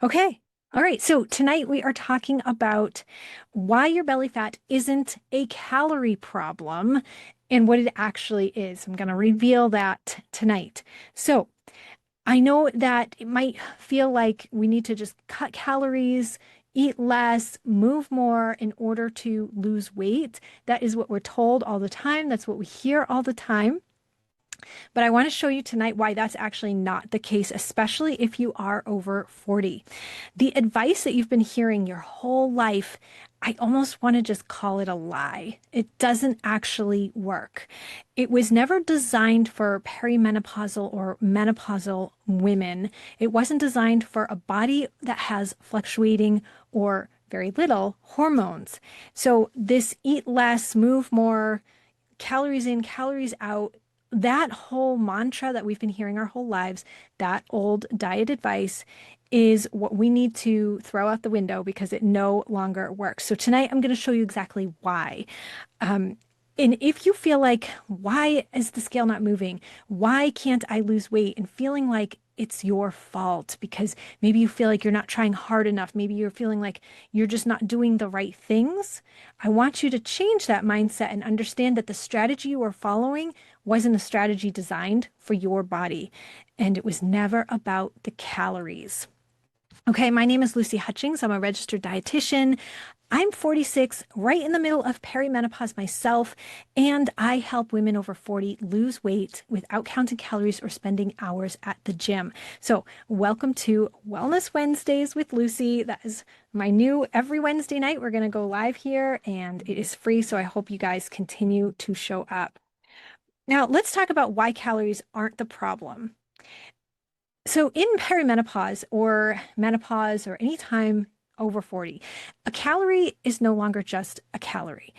Okay. All right. So tonight we are talking about why your belly fat isn't a calorie problem and what it actually is. I'm going to reveal that tonight. So I know that it might feel like we need to just cut calories, eat less, move more in order to lose weight. That is what we're told all the time. That's what we hear all the time. But I want to show you tonight why that's actually not the case, especially if you are over 40. The advice that you've been hearing your whole life, I almost want to just call it a lie. It doesn't actually work. It was never designed for perimenopausal or menopausal women. It wasn't designed for a body that has fluctuating or very little hormones. So this eat less, move more, calories in, calories out, that whole mantra that we've been hearing our whole lives, that old diet advice is what we need to throw out the window because it no longer works. So tonight I'm going to show you exactly why. Um, and if you feel like, why is the scale not moving? Why can't I lose weight? And feeling like it's your fault because maybe you feel like you're not trying hard enough. Maybe you're feeling like you're just not doing the right things. I want you to change that mindset and understand that the strategy you are following wasn't a strategy designed for your body. And it was never about the calories. Okay, my name is Lucy Hutchings. I'm a registered dietitian. I'm 46, right in the middle of perimenopause myself, and I help women over 40 lose weight without counting calories or spending hours at the gym. So, welcome to Wellness Wednesdays with Lucy. That is my new every Wednesday night. We're going to go live here, and it is free. So, I hope you guys continue to show up. Now, let's talk about why calories aren't the problem. So, in perimenopause or menopause or any time over 40, a calorie is no longer just a calorie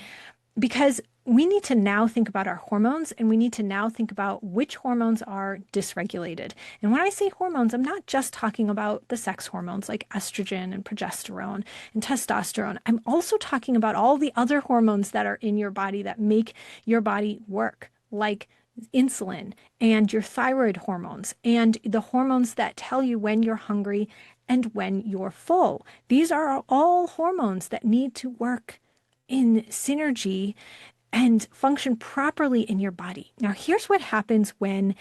because we need to now think about our hormones and we need to now think about which hormones are dysregulated. And when I say hormones, I'm not just talking about the sex hormones like estrogen and progesterone and testosterone. I'm also talking about all the other hormones that are in your body that make your body work, like insulin and your thyroid hormones and the hormones that tell you when you're hungry and when you're full. These are all hormones that need to work in synergy and function properly in your body. Now, here's what happens when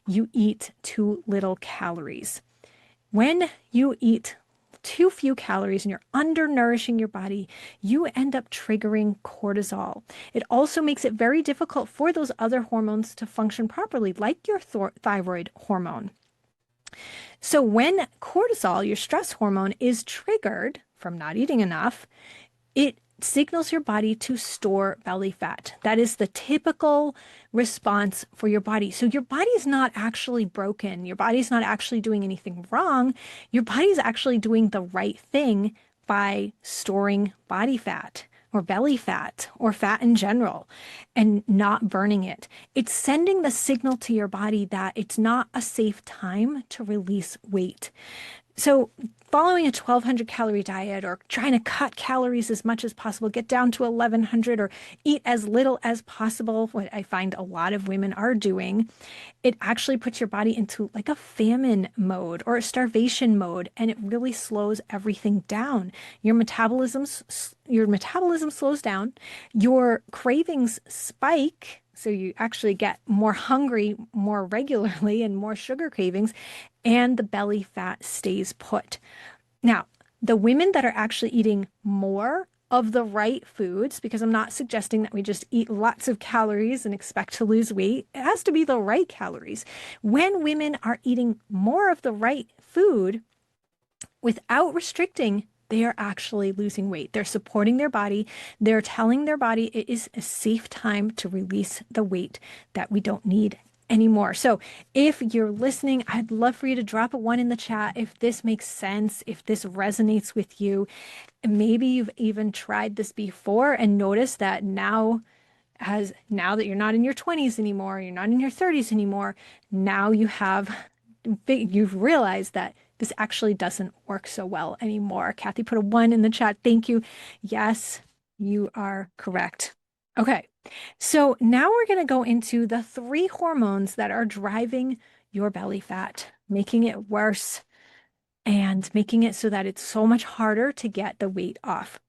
you eat too little calories. When you eat too few calories and you're undernourishing your body, you end up triggering cortisol. It also makes it very difficult for those other hormones to function properly, like your thyroid hormone. So when cortisol, your stress hormone, is triggered from not eating enough, it signals your body to store belly fat. That is the typical response for your body. So your body's not actually broken. Your body's not actually doing anything wrong. Your body's actually doing the right thing by storing body fat or belly fat or fat in general and not burning it. It's sending the signal to your body that it's not a safe time to release weight. So following a 1,200 calorie diet or trying to cut calories as much as possible, get down to 1,100 or eat as little as possible, what I find a lot of women are doing, it actually puts your body into like a famine mode or a starvation mode, and it really slows everything down. Your metabolism slows down, your cravings spike. So you actually get more hungry more regularly and more sugar cravings, and the belly fat stays put. Now, the women that are actually eating more of the right foods, because I'm not suggesting that we just eat lots of calories and expect to lose weight. It has to be the right calories. When women are eating more of the right food without restricting, they are actually losing weight. They're supporting their body. They're telling their body it is a safe time to release the weight that we don't need anymore. So if you're listening, I'd love for you to drop a one in the chat if this makes sense, if this resonates with you. Maybe you've even tried this before and noticed that now that you're not in your 20s anymore, you're not in your 30s anymore, now you've realized that this actually doesn't work so well anymore. Kathy put a one in the chat. Thank you. Yes, you are correct. Okay, so now we're going to go into the three hormones that are driving your belly fat, making it worse. and making it so that it's so much harder to get the weight off.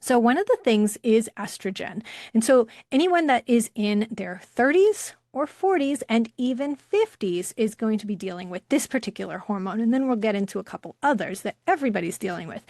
So one of the things is estrogen. And so anyone that is in their 30s or 40s and even 50s is going to be dealing with this particular hormone. And then we'll get into a couple others that everybody's dealing with.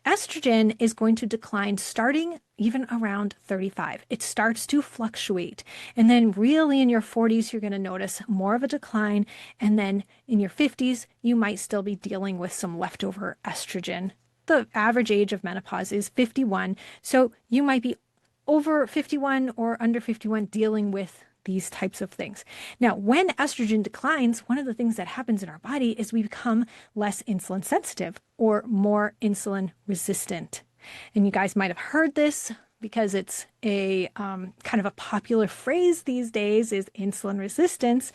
Estrogen is going to decline starting even around 35. It starts to fluctuate. And then really in your 40s, you're going to notice more of a decline. And then in your 50s, you might still be dealing with some leftover estrogen. The average age of menopause is 51. So you might be over 51 or under 51 dealing with these types of things. Now, when estrogen declines, one of the things that happens in our body is we become less insulin sensitive or more insulin resistant. And you guys might have heard this because it's a kind of a popular phrase these days is insulin resistance.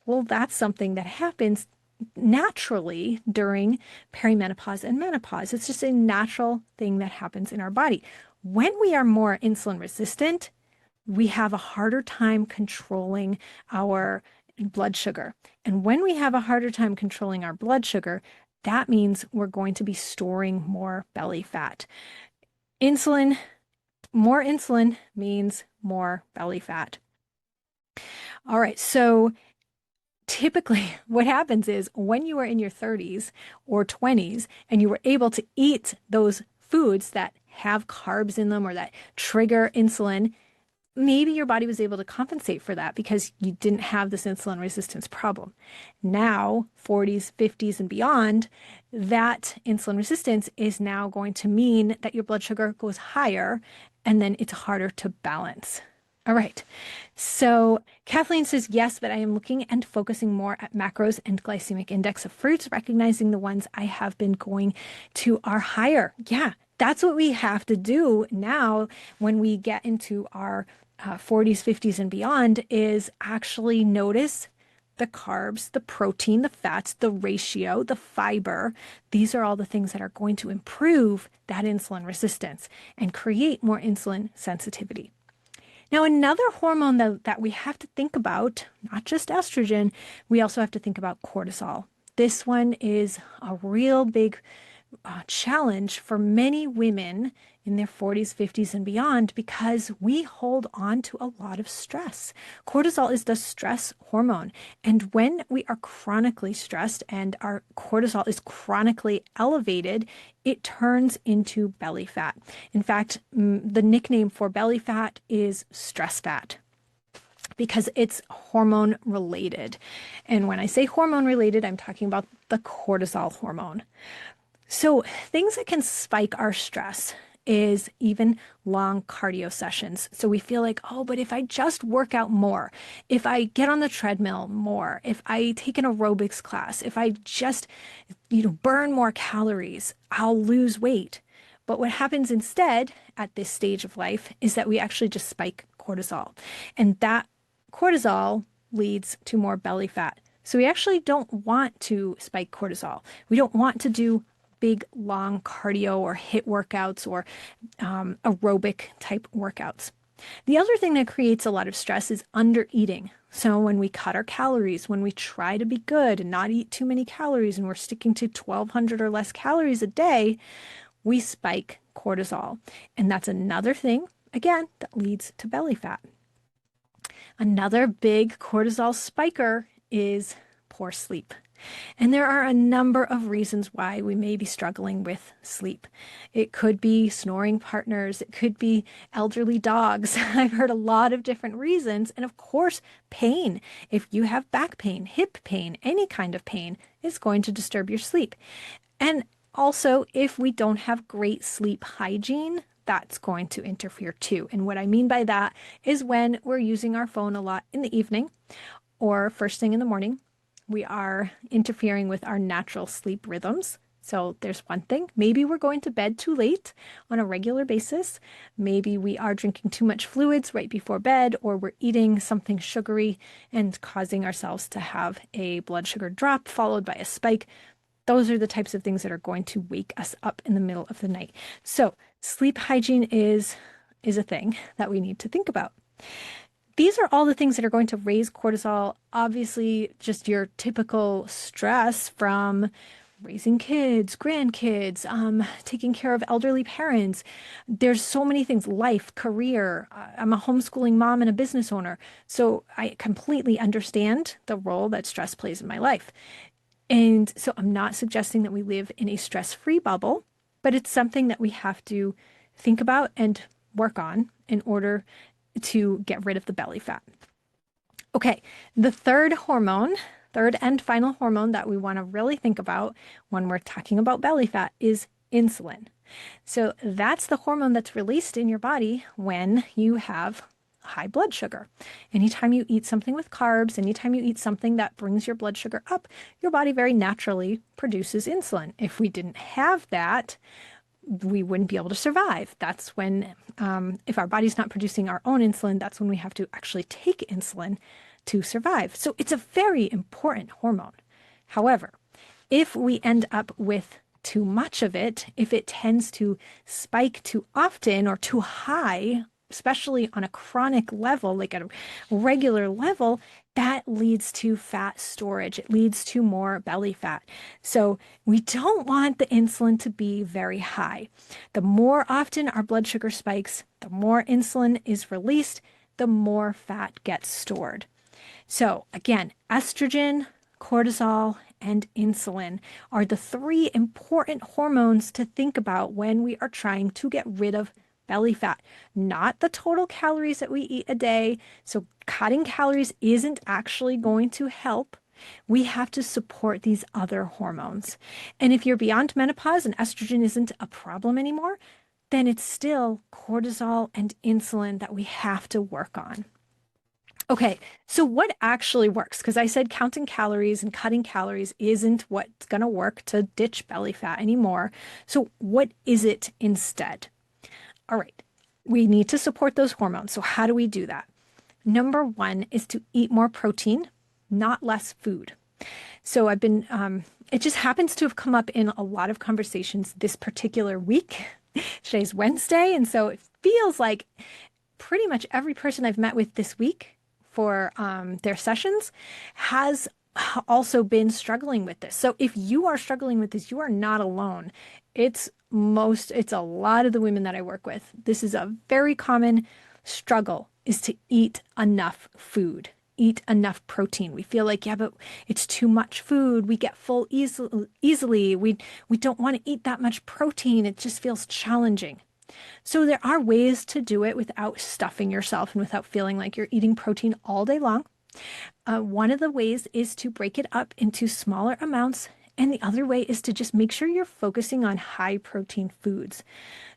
Well, that's something that happens naturally during perimenopause and menopause. It's just a natural thing that happens in our body. When we are more insulin resistant, we have a harder time controlling our blood sugar. And when we have a harder time controlling our blood sugar, that means we're going to be storing more belly fat. More insulin means more belly fat. All right, so typically what happens is when you are in your 30s or 20s and you were able to eat those foods that have carbs in them or that trigger insulin, maybe your body was able to compensate for that because you didn't have this insulin resistance problem. Now, 40s, 50s, and beyond, that insulin resistance is now going to mean that your blood sugar goes higher and then it's harder to balance. All right. So Kathleen says, yes, but I am looking and focusing more at macros and glycemic index of fruits, recognizing the ones I have been going to are higher. Yeah, that's what we have to do now when we get into our 40s, 50s, and beyond is actually notice the carbs, the protein, the fats, the ratio, the fiber. These are all the things that are going to improve that insulin resistance and create more insulin sensitivity. Now, another hormone that we have to think about, not just estrogen, we also have to think about cortisol. This one is a real big challenge for many women in their 40s, 50s, and beyond because we hold on to a lot of stress. Cortisol is the stress hormone. And when we are chronically stressed and our cortisol is chronically elevated, it turns into belly fat. In fact, the nickname for belly fat is stress fat because it's hormone related. And when I say hormone related, I'm talking about the cortisol hormone. So things that can spike our stress is even long cardio sessions. So we feel like, oh, but if I just work out more, if I get on the treadmill more, if I take an aerobics class, if I just, burn more calories, I'll lose weight. But what happens instead at this stage of life is that we actually just spike cortisol. And that cortisol leads to more belly fat. So we actually don't want to spike cortisol. We don't want to do big, long cardio or HIIT workouts or aerobic type workouts. The other thing that creates a lot of stress is under eating. So when we cut our calories, when we try to be good and not eat too many calories and we're sticking to 1,200 or less calories a day, we spike cortisol. And that's another thing, again, that leads to belly fat. Another big cortisol spiker is poor sleep. And there are a number of reasons why we may be struggling with sleep. It could be snoring partners. It could be elderly dogs. I've heard a lot of different reasons. And of course, pain. If you have back pain, hip pain, any kind of pain is going to disturb your sleep. And also, if we don't have great sleep hygiene, that's going to interfere too. And what I mean by that is when we're using our phone a lot in the evening or first thing in the morning, we are interfering with our natural sleep rhythms. So there's one thing. Maybe we're going to bed too late on a regular basis. Maybe we are drinking too much fluids right before bed, or we're eating something sugary and causing ourselves to have a blood sugar drop followed by a spike. Those are the types of things that are going to wake us up in the middle of the night. So sleep hygiene is a thing that we need to think about. These are all the things that are going to raise cortisol. Obviously, just your typical stress from raising kids, grandkids, taking care of elderly parents. There's so many things, life, career. I'm a homeschooling mom and a business owner. So I completely understand the role that stress plays in my life. And so I'm not suggesting that we live in a stress-free bubble, but it's something that we have to think about and work on in order to get rid of the belly fat. Okay, the third and final hormone that we want to really think about when we're talking about belly fat is insulin. So that's the hormone that's released in your body when you have high blood sugar. Anytime you eat something with carbs, anytime you eat something that brings your blood sugar up, your body very naturally produces insulin. If we didn't have that, we wouldn't be able to survive. That's when, if our body's not producing our own insulin, that's when we have to actually take insulin to survive. So it's a very important hormone. However, if we end up with too much of it, if it tends to spike too often or too high, especially on a chronic level, like at a regular level, that leads to fat storage. It leads to more belly fat. So we don't want the insulin to be very high. The more often our blood sugar spikes, the more insulin is released, the more fat gets stored. So again, estrogen, cortisol, and insulin are the three important hormones to think about when we are trying to get rid of belly fat, not the total calories that we eat a day. So cutting calories isn't actually going to help. We have to support these other hormones. And if you're beyond menopause and estrogen isn't a problem anymore, then it's still cortisol and insulin that we have to work on. Okay, so what actually works? Because I said counting calories and cutting calories isn't what's going to work to ditch belly fat anymore. So what is it instead? All right, we need to support those hormones. So how do we do that? Number one is to eat more protein, not less food. So it just happens to have come up in a lot of conversations this particular week. Today's Wednesday, and so it feels like pretty much every person I've met with this week for their sessions has also been struggling with this. So if you are struggling with this, you are not alone. It's a lot of the women that I work with. This is a very common struggle, is to eat enough food, eat enough protein. We feel like, yeah, but it's too much food. We get full easily. We don't want to eat that much protein. It just feels challenging. So there are ways to do it without stuffing yourself and without feeling like you're eating protein all day long. One of the ways is to break it up into smaller amounts. And the other way is to just make sure you're focusing on high protein foods.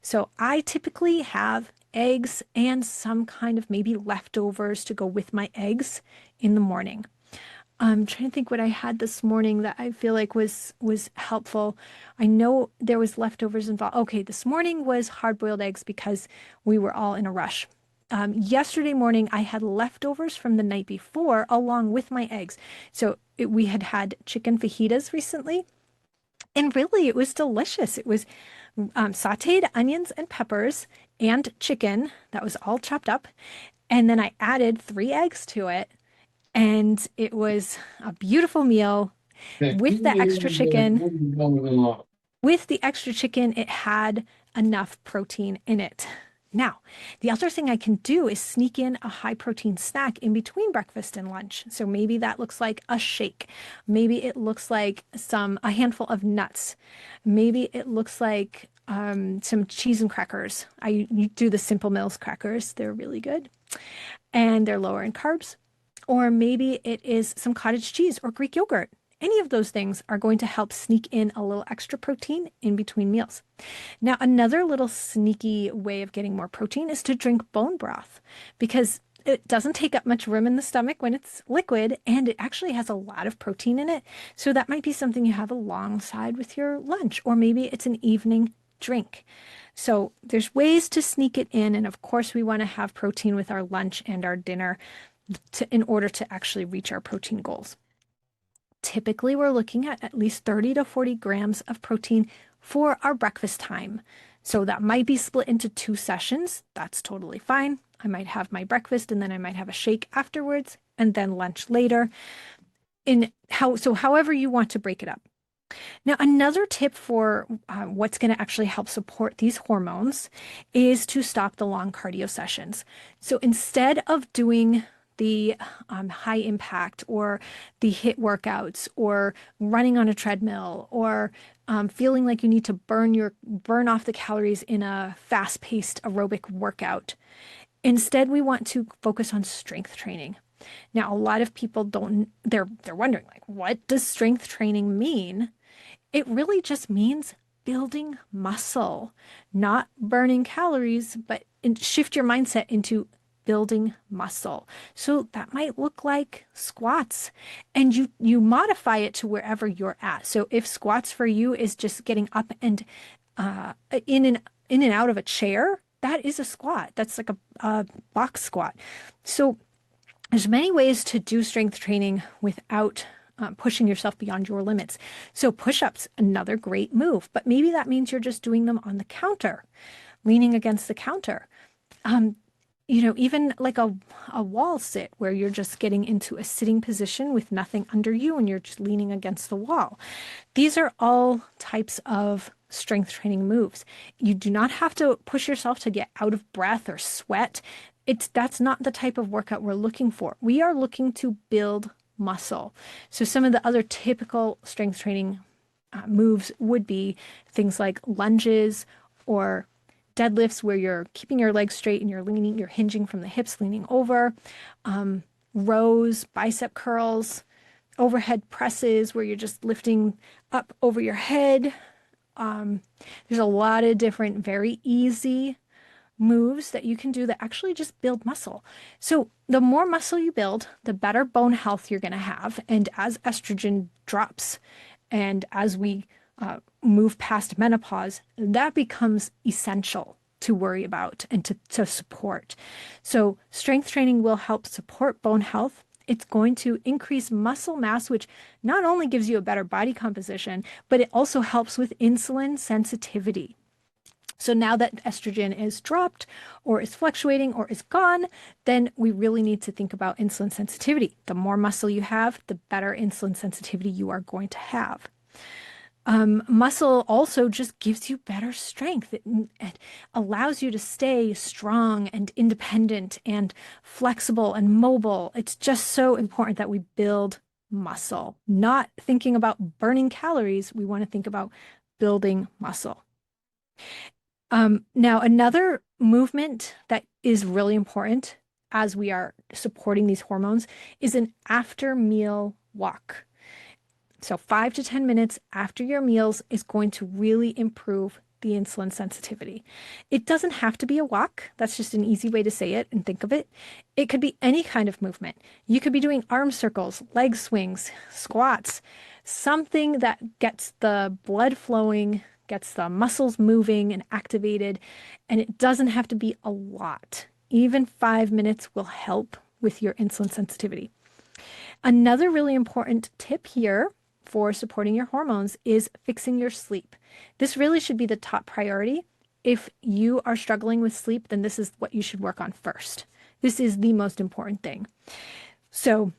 So I typically have eggs and some kind of maybe leftovers to go with my eggs in the morning. I'm trying to think what I had this morning that I feel like was helpful. I know there was leftovers involved. Okay, this morning was hard-boiled eggs because we were all in a rush. Yesterday morning, I had leftovers from the night before along with my eggs. So we had chicken fajitas recently, and really it was delicious. It was sauteed onions and peppers and chicken that was all chopped up. And then I added 3 eggs to it. And it was a beautiful meal with the extra chicken. With the extra chicken, it had enough protein in it. Now, the other thing I can do is sneak in a high protein snack in between breakfast and lunch. So maybe that looks like a shake. Maybe it looks like a handful of nuts. Maybe it looks like some cheese and crackers. I do the Simple Mills crackers. They're really good. And they're lower in carbs. Or maybe it is some cottage cheese or Greek yogurt. Any of those things are going to help sneak in a little extra protein in between meals. Now, another little sneaky way of getting more protein is to drink bone broth because it doesn't take up much room in the stomach when it's liquid, and it actually has a lot of protein in it. So that might be something you have alongside with your lunch, or maybe it's an evening drink. So there's ways to sneak it in. And of course, we want to have protein with our lunch and our dinner in order to actually reach our protein goals. Typically, we're looking at least 30 to 40 grams of protein for our breakfast time. So that might be split into 2 sessions. That's totally fine. I might have my breakfast and then I might have a shake afterwards and then lunch later. However you want to break it up. Now, another tip for what's going to actually help support these hormones is to stop the long cardio sessions. So instead of doing the high impact or the HIIT workouts or running on a treadmill or feeling like you need to burn off the calories in a fast-paced aerobic workout, instead we want to focus on strength training. Now, a lot of people don't, they're wondering like, what does strength training mean? It really just means building muscle, not burning calories, but shift your mindset into building muscle. So that might look like squats, and you modify it to wherever you're at. So if squats for you is just getting up and uh, in and in and out of a chair, that is a squat. That's like a box squat. So there's many ways to do strength training without pushing yourself beyond your limits. So push-ups, another great move, but maybe that means you're just doing them on the counter, leaning against the counter. Um, even like a wall sit where you're just getting into a sitting position with nothing under you and you're just leaning against the wall. These are all types of strength training moves. You do not have to push yourself to get out of breath or sweat. That's not the type of workout we're looking for. We are looking to build muscle. So some of the other typical strength training moves would be things like lunges or deadlifts where you're keeping your legs straight and you're hinging from the hips, leaning over, rows, bicep curls, overhead presses where you're just lifting up over your head. There's a lot of different very easy moves that you can do that actually just build muscle. So the more muscle you build, the better bone health you're going to have. And as estrogen drops and as we move past menopause, that becomes essential to worry about and to support. So strength training will help support bone health. It's going to increase muscle mass, which not only gives you a better body composition, but it also helps with insulin sensitivity. So now that estrogen is dropped or is fluctuating or is gone, then we really need to think about insulin sensitivity. The more muscle you have, the better insulin sensitivity you are going to have. Muscle also just gives you better strength. It allows you to stay strong and independent and flexible and mobile. It's just so important that we build muscle, not thinking about burning calories. We want to think about building muscle. Now, another movement that is really important as we are supporting these hormones is an after meal walk. So 5 to 10 minutes after your meals is going to really improve the insulin sensitivity. It doesn't have to be a walk. That's just an easy way to say it and think of it. It could be any kind of movement. You could be doing arm circles, leg swings, squats, something that gets the blood flowing, gets the muscles moving and activated, and it doesn't have to be a lot. Even 5 minutes will help with your insulin sensitivity. Another really important tip here for supporting your hormones is fixing your sleep. This really should be the top priority. If you are struggling with sleep, then this is what you should work on first. This is the most important thing. So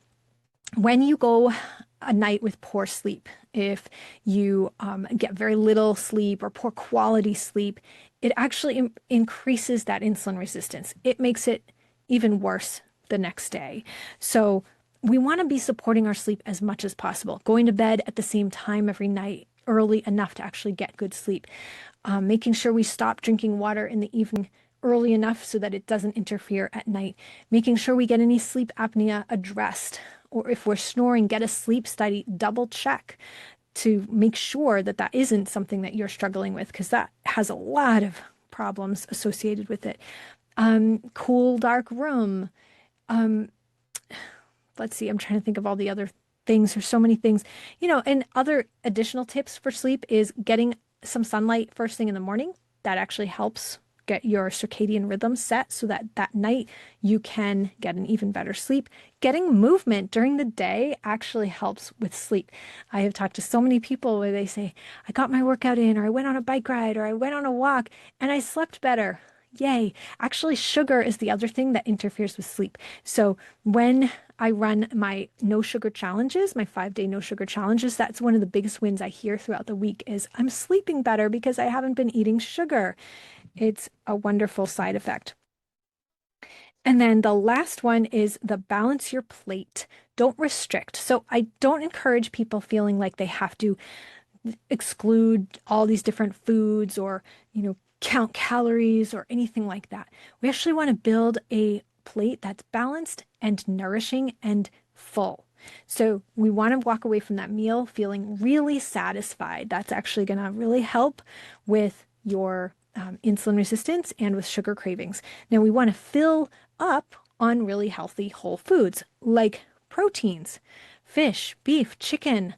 when you go a night with poor sleep, if you get very little sleep or poor quality sleep, it actually increases that insulin resistance. It makes it even worse the next day. So we want to be supporting our sleep as much as possible, going to bed at the same time every night, early enough to actually get good sleep, making sure we stop drinking water in the evening early enough so that it doesn't interfere at night, making sure we get any sleep apnea addressed, or if we're snoring, get a sleep study, double check to make sure that that isn't something that you're struggling with, because that has a lot of problems associated with it. Cool, dark room. Let's see, I'm trying to think of all the other things. There's so many things, and other additional tips for sleep is getting some sunlight first thing in the morning. That actually helps get your circadian rhythm set so that that night you can get an even better sleep. Getting movement during the day actually helps with sleep. I have talked to so many people where they say, I got my workout in, or I went on a bike ride, or I went on a walk, and I slept better. Yay. Actually, sugar is the other thing that interferes with sleep. So when I run my no sugar challenges, my 5 day no sugar challenges. That's one of the biggest wins I hear throughout the week is I'm sleeping better because I haven't been eating sugar. It's a wonderful side effect. And then the last one is the balance your plate. Don't restrict. So I don't encourage people feeling like they have to exclude all these different foods or, count calories or anything like that. We actually want to build a plate that's balanced and nourishing and full. So we want to walk away from that meal feeling really satisfied. That's actually going to really help with your insulin resistance and with sugar cravings. Now we want to fill up on really healthy whole foods like proteins, fish, beef, chicken,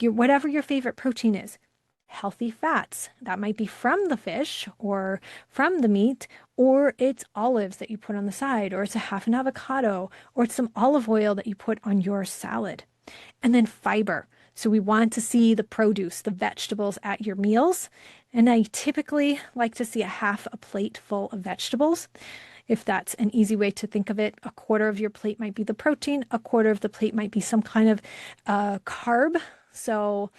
whatever your favorite protein is. Healthy fats, that might be from the fish or from the meat, or it's olives that you put on the side, or it's a half an avocado, or it's some olive oil that you put on your salad. And then fiber. So we want to see the produce, the vegetables at your meals. And I typically like to see a half a plate full of vegetables. If that's an easy way to think of it, a quarter of your plate might be the protein, a quarter of the plate might be some kind of carb. So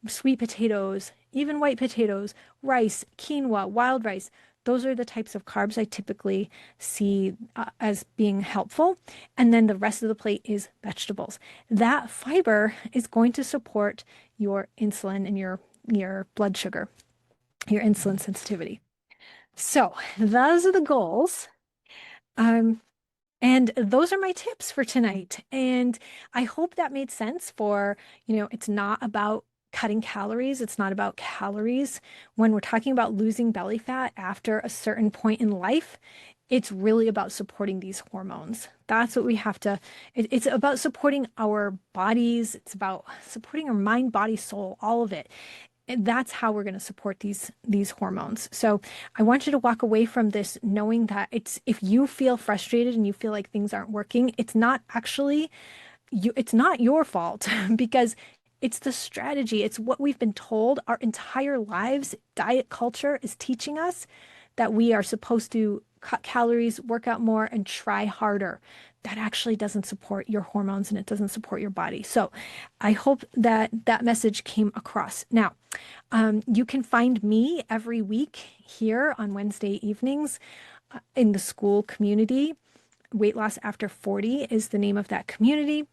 sweet potatoes, even white potatoes, rice, quinoa, wild rice. Those are the types of carbs I typically see as being helpful. And then the rest of the plate is vegetables. That fiber is going to support your insulin and your blood sugar, your insulin sensitivity. So those are the goals. Um, and those are my tips for tonight. And I hope that made sense for, it's not about cutting calories. It's not about calories. When we're talking about losing belly fat after a certain point in life, it's really about supporting these hormones. That's what we have to, it's about supporting our bodies. It's about supporting our mind, body, soul, all of it. And that's how we're going to support these hormones. So I want you to walk away from this knowing that if you feel frustrated and you feel like things aren't working, it's not actually it's not your fault because it's the strategy. It's what we've been told our entire lives. Diet culture is teaching us that we are supposed to cut calories, work out more, and try harder. That actually doesn't support your hormones and it doesn't support your body. So I hope that that message came across. Now, you can find me every week here on Wednesday evenings in the school community. Weight Loss After 40 is the name of that community.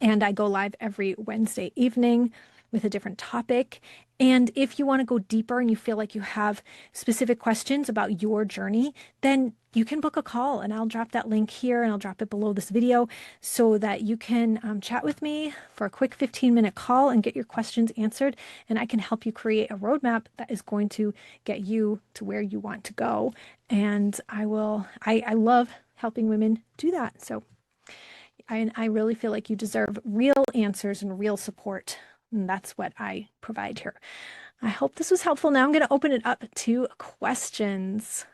And I go live every Wednesday evening with a different topic. And if you want to go deeper and you feel like you have specific questions about your journey, then you can book a call and I'll drop that link here and I'll drop it below this video so that you can chat with me for a quick 15-minute call and get your questions answered. And I can help you create a roadmap that is going to get you to where you want to go. And I love helping women do that. So I really feel like you deserve real answers and real support. And that's what I provide here. I hope this was helpful. Now I'm going to open it up to questions.